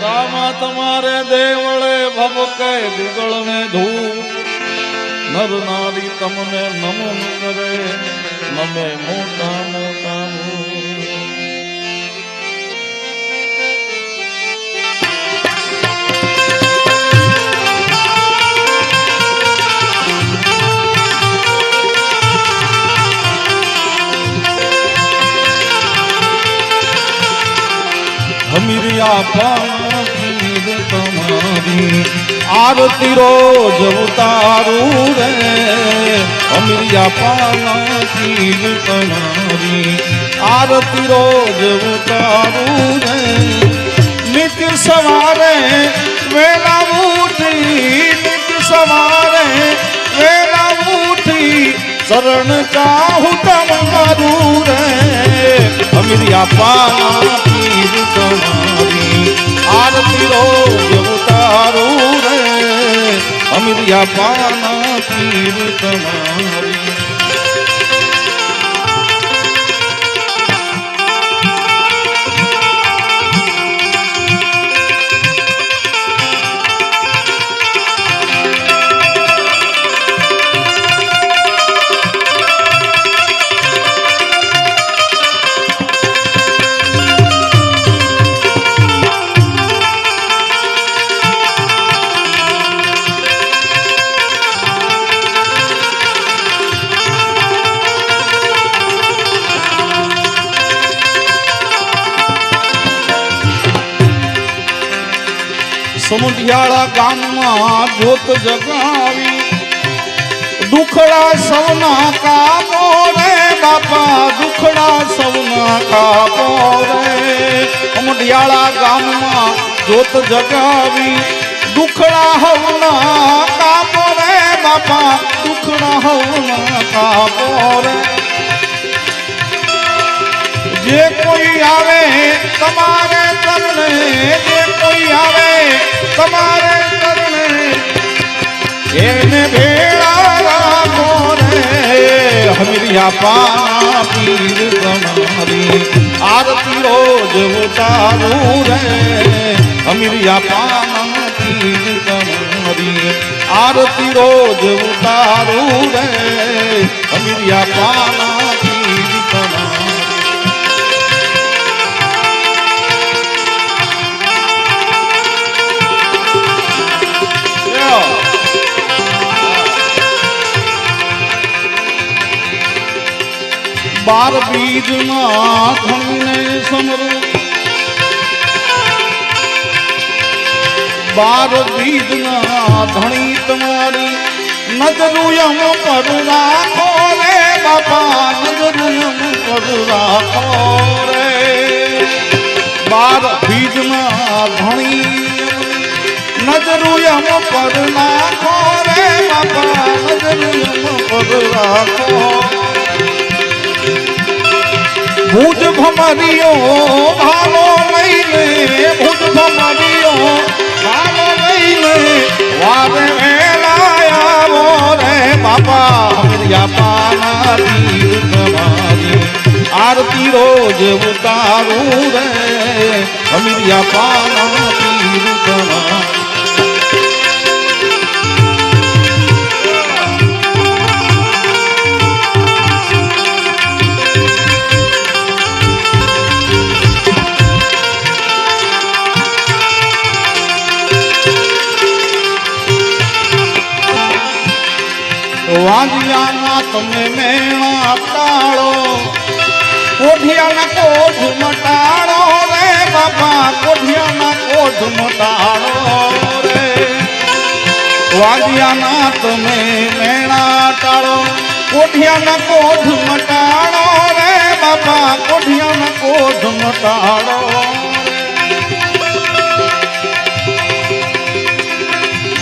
રામા તમારે દેવળે ભબકે દિગળ ને ધૂપ નર નારી તમને નમન કરે નમે મોટા મોટા હમીરિયા પાપીર તમારી આરતી રોજ ઉતારું રે હમીરિયા પાપીર તમારી આરતી રોજ ઉતારું રે નિત્ય સવારે વેલા ઉઠી નિત્ય સવારે વેલા ઉઠી શરણ ચાહું તમારું રે હમીરિયા પાપીર તમારી આરતી રોજ ઉતારું રે અમીરિયા પાના પીર તમારી સમુંડિયાળા ગામમાં જોત જગાવી દુખડા સૌના કાપો રે બાપા દુખડા સૌના કાપો રે સમુંડિયાળા ગામમાં જોત જગાવી દુખડા હવના કાપો રે બાપા દુખડા હવના કાપો રે જે કોઈ આવે તમારે ચરણે જે કોઈ આવે તમારે ચરણે એને ભેળા રાખો રે હમીરિયા પાના પીર તમારી આરતી રોજ ઉતારું રે હમીરિયા પાના પીર તમારી આરતી રોજ ઉતારું રે હમીરિયા પાના પીર તમારી બાર બીજમાં ધણને સમરું બાર બીજના ધણી તમારી નજરુયમ પર રાખો રે બાપા નજરુયમ પર રાખો રે બાર બીજમાં ધણી નજરુયમ પર રાખો રે બાપા નજરુયમ પર રાખો ભુજ ભમરિયો ભાલો લઈને ભુજ ભમરિયો ભાલો લઈને વારે વેલા આવો રે બાપા હમીરિયા પાના પીર તમારી આરતી રોજ ઉતારું રે હમીરિયા પાના પીર તમારી વાંજિયાના તમે મેળા ટાળો કોઠિયાના કોઠ મટાડો રે બાપા કોઠિયાના કોઠ મટાડો રે વાંજિયાના તમે મેળા ટાળો કોઠિયાના કોઠ મટાડો રે બાપા કોઠિયાના કોઠ મટાડો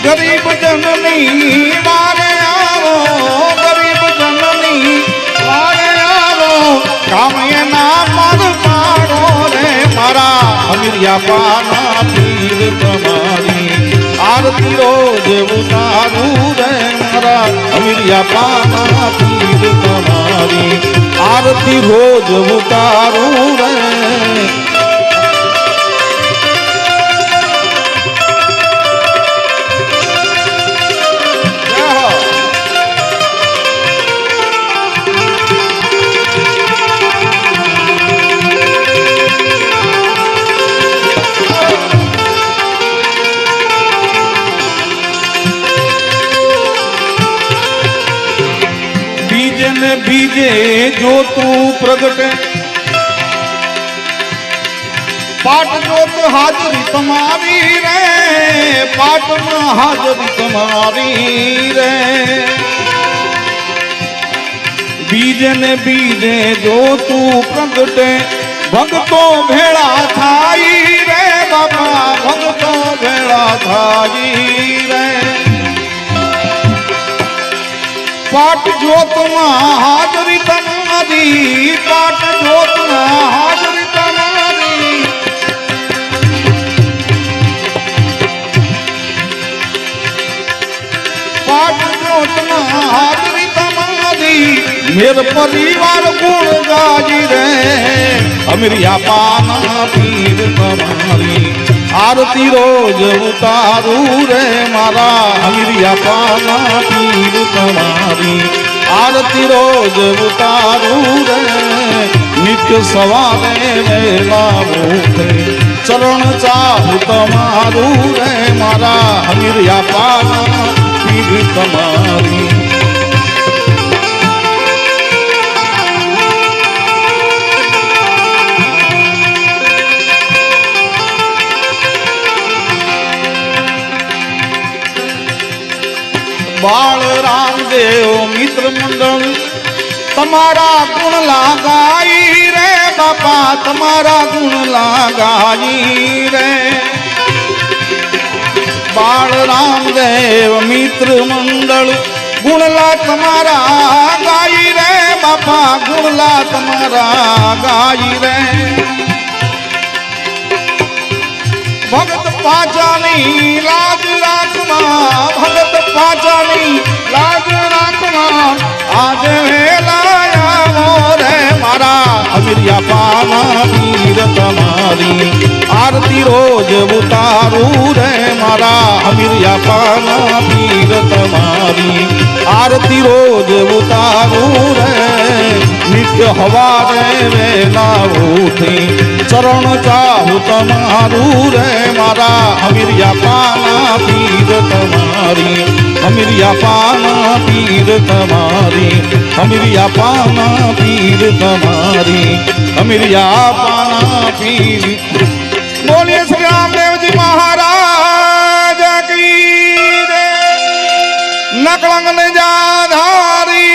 ગરીબ જનની વારે ગરીબ જનની વારે આવો કામ એના મર પાડો રે મારા હમીરિયા પાના પીર તમારી આરતી રોજ ઉતારું રે મારા હમીરિયા પાના પીર તમારી આરતી રોજ ઉતારું રે बीजे ने बीजे जो तू प्रगटे पाट जोत हाजरी तुम्हारी रे पाट में हाजरी तुम्हारी रे बीजे ने बीजे जो तू प्रगटे भगतो भेड़ा थाई रे बाबा भगतो भेड़ा थाई रे पाट जोत में हाजरी तुम्हारी पाट जोत में हाजरी तुम्हारी पाट जोत में हाजरी तुम्हारी मेरे परिवार गुण गाजी रे अमरिया पाना पीर तुम्हारी आरती रोज उतारू रे मारा अमरिया पाना पीर तुम्हारी आरती रोज उतारू रे नित्य सवारे वेला उठे चरण चाहू तुम्हारू रे मारा अमरिया पाना पीर तुम्हारी बाल रामदेव मित्र मंडल तमारा गुण लगाई रे बापा तमारा गुण लगाई रे बाल रामदेव मित्र मंडल गुणला तमारा गाई रे बापा गुणला तमारा गाई रे भगत पाचानी लाज राखना भगत पाचानी लाज राखना आज वेलाया मोरे मारा अमरिया पाना पीर तुम्हारी आरती रोज उतारू रे मारा अमरिया पाना पीर तुम्हारी आरती रोज उतारू रे नित्य हवारे वेला उठी चरण चाहू तुम्हारू रे मारा अमरिया पाना पीर तुम्हारी अमरिया पाना पीर तुम्हारी अमरिया पाना पीर तुम्हारी अमरिया पाना पीर बोलिए श्री रामदेव जी महाराज की जय नकलंग जाधारी